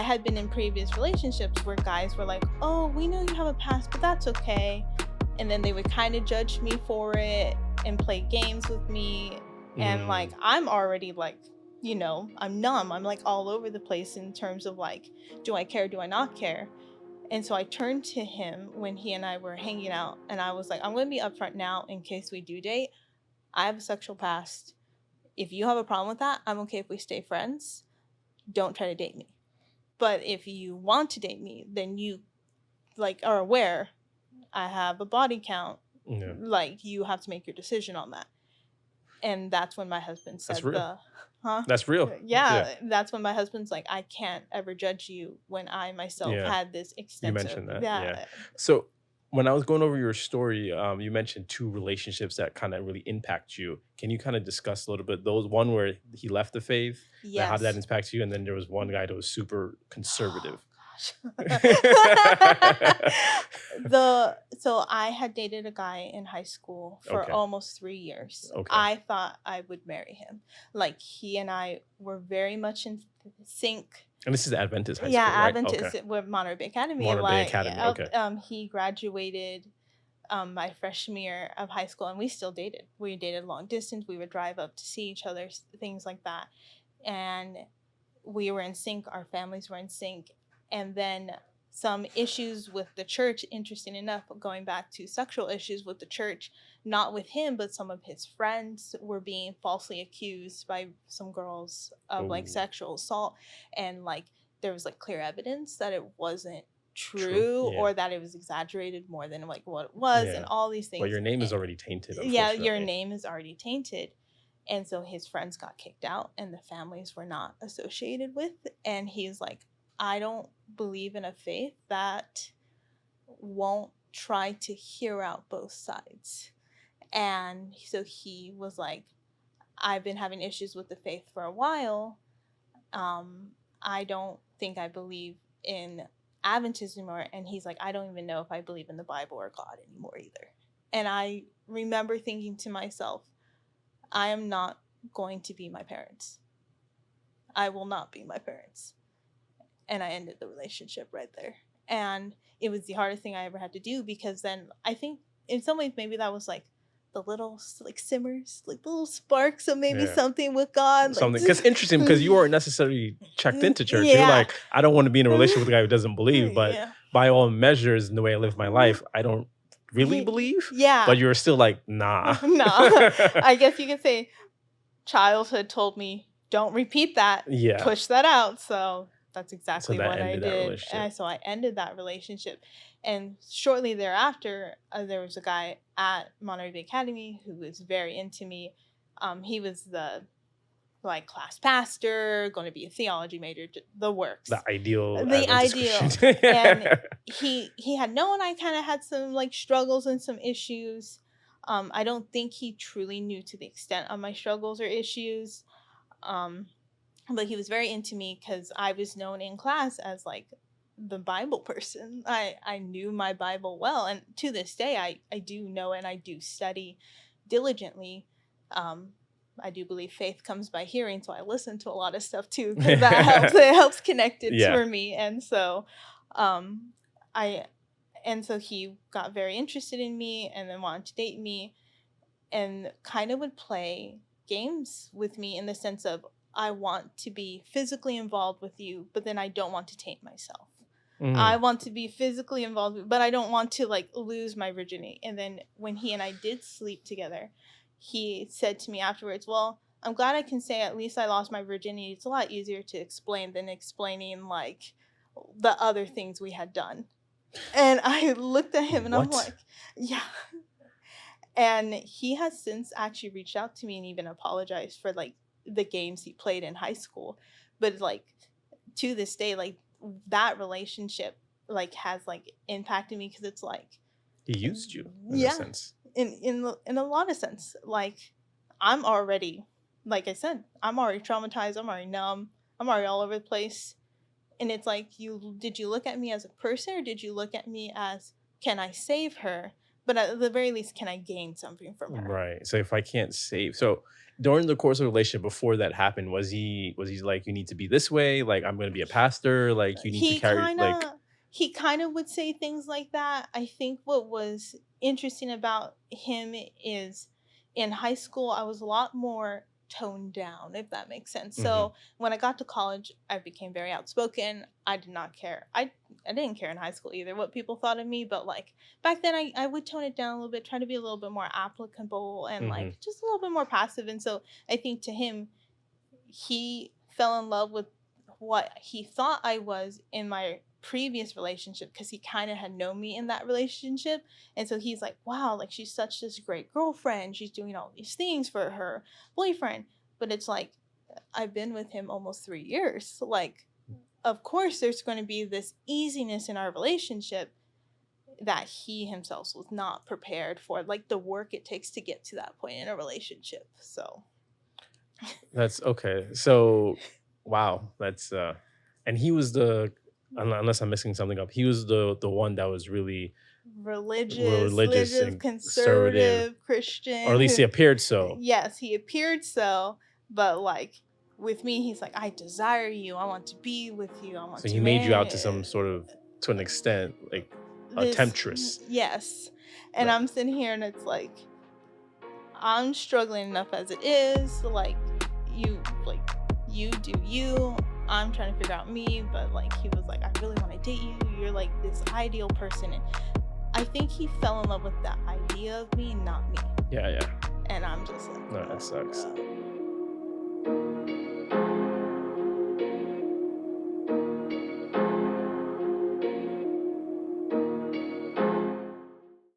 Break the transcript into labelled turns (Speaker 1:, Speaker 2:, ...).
Speaker 1: had been in previous relationships where guys were like, oh, we know you have a past, but that's okay. And then they would kind of judge me for it and play games with me. And like, I'm already like, I'm numb. I'm like all over the place in terms of like, do I care? Do I not care? And so I turned to him when he and I were hanging out, and I was like, I'm going to be upfront now in case we do date. I have a sexual past. If you have a problem with that, I'm okay if we stay friends. Don't try to date me. But if you want to date me, then you like are aware I have a body count.
Speaker 2: Yeah.
Speaker 1: Like, you have to make your decision on that. And that's when my husband said,
Speaker 2: That's real. That's real.
Speaker 1: Yeah, that's when my husband's like, I can't ever judge you when I myself had this extensive.
Speaker 2: You mentioned that. Yeah. So when I was going over your story, you mentioned 2 relationships that kind of really impact you. Can you kind of discuss a little bit those? One where he left the faith,
Speaker 1: Yes.
Speaker 2: how did that impact you? And then there was one guy that was super conservative.
Speaker 1: So I had dated a guy in high school for almost 3 years.
Speaker 2: Okay.
Speaker 1: I thought I would marry him. Like, he and I were very much in sync.
Speaker 2: And this is Adventist high school, right?
Speaker 1: Yeah, Adventist with Monterey Bay Academy.
Speaker 2: Monterey Bay Academy, okay.
Speaker 1: He graduated my freshman year of high school, and we still dated. We dated long distance. We would drive up to see each other, things like that. And we were in sync. Our families were in sync. And then some issues with the church, interesting enough, going back to sexual issues with the church, not with him, but some of his friends were being falsely accused by some girls of like sexual assault. And like, there was like clear evidence that it wasn't true. Or that it was exaggerated more than like what it was, and all these things.
Speaker 2: Well, your name is already tainted.
Speaker 1: Yeah, your name is already tainted. And so his friends got kicked out and the families were not associated with. And he's like, I don't believe in a faith that won't try to hear out both sides. And so he was like, I've been having issues with the faith for a while. I don't think I believe in Adventism anymore. And he's like, I don't even know if I believe in the Bible or God anymore either. And I remember thinking to myself, I am not going to be my parents. I will not be my parents. And I ended the relationship right there. And it was the hardest thing I ever had to do, because then I think in some ways maybe that was like the little like simmers, like the little sparks of maybe something with God.
Speaker 2: Something, because interesting, because you weren't necessarily checked into church. You're like, I don't want to be in a relationship with a guy who doesn't believe, but by all measures, in the way I live my life, I don't really believe.
Speaker 1: Yeah.
Speaker 2: But you're still like, nah.
Speaker 1: Nah. I guess you could say childhood told me, don't repeat that.
Speaker 2: Yeah.
Speaker 1: Push that out. So that's exactly what I
Speaker 2: did.
Speaker 1: And so I ended that relationship. And shortly thereafter, there was a guy at Monterey Bay Academy who was very into me. He was the like class pastor, going to be a theology major, the works.
Speaker 2: The ideal.
Speaker 1: And he had known I kind of had some like struggles and some issues. I don't think he truly knew to the extent of my struggles or issues. But he was very into me because I was known in class as like the Bible person. I knew my Bible well. And to this day, I do know and I do study diligently. I do believe faith comes by hearing. So I listen to a lot of stuff too, because that helps. It helps connect it for me. And so so he got very interested in me and then wanted to date me and kind of would play games with me in the sense of, I want to be physically involved with you, but then I don't want to taint myself. I want to be physically involved, but I don't want to like lose my virginity. And then when he and I did sleep together, he said to me afterwards, well, I'm glad I can say at least I lost my virginity. It's a lot easier to explain than explaining like the other things we had done. And I looked at him and I'm like, yeah. And he has since actually reached out to me and even apologized for like the games he played in high school. But like to this day, like that relationship like has like impacted me, because it's like
Speaker 2: he used you in a sense.
Speaker 1: In a lot of sense. Like I'm already, like I said, I'm already traumatized, I'm already numb, I'm already all over the place. And it's like, did you look at me as a person, or did you look at me as, can I save her? but at the very least, can I gain something from her?
Speaker 2: Right. So if I can't save, so during the course of the relationship before that happened, was he like, you need to be this way? Like, I'm gonna be a pastor. Like, you need to
Speaker 1: He
Speaker 2: carry
Speaker 1: kind
Speaker 2: like.
Speaker 1: of he kind of would say things like that. I think what was interesting about him is in high school I was a lot more toned down, if that makes sense.
Speaker 2: Hmm.
Speaker 1: So when I got to college, I became very outspoken. I did not care. I didn't care in high school either what people thought of me, but like back then I would tone it down a little bit, try to be a little bit more applicable and
Speaker 2: Hmm.
Speaker 1: like just a little bit more passive. And so I think to him, he fell in love with what he thought I was in my previous relationship because he kind of had known me in that relationship. And so he's like, wow, like she's such this great girlfriend. She's doing all these things for her boyfriend. But it's like, I've been with him almost 3 years. So like, of course, there's going to be this easiness in our relationship that he himself was not prepared for, like the work it takes to get to that point in a relationship. So
Speaker 2: That's okay. So, wow, that's and he was the, unless I'm missing something up, he was the one that was really religious
Speaker 1: religious,
Speaker 2: and conservative,
Speaker 1: conservative,
Speaker 2: or at
Speaker 1: Christian
Speaker 2: least
Speaker 1: who
Speaker 2: he appeared so.
Speaker 1: yes, he appeared so, but like with me, he's like, I desire you, I want to be with you, I want
Speaker 2: So
Speaker 1: to
Speaker 2: he made you out
Speaker 1: marry
Speaker 2: to some sort of, to an extent, like a
Speaker 1: this
Speaker 2: temptress.
Speaker 1: yes. And
Speaker 2: Right.
Speaker 1: I'm sitting here and it's like I'm struggling enough as it is. You like you do you. I'm trying to figure out me, but like he was like, I really want to date you. You're like this ideal person. And I think he fell in love with the idea of me, not me.
Speaker 2: Yeah, yeah.
Speaker 1: And I'm just like,
Speaker 2: No, that
Speaker 1: oh
Speaker 2: sucks.
Speaker 1: no.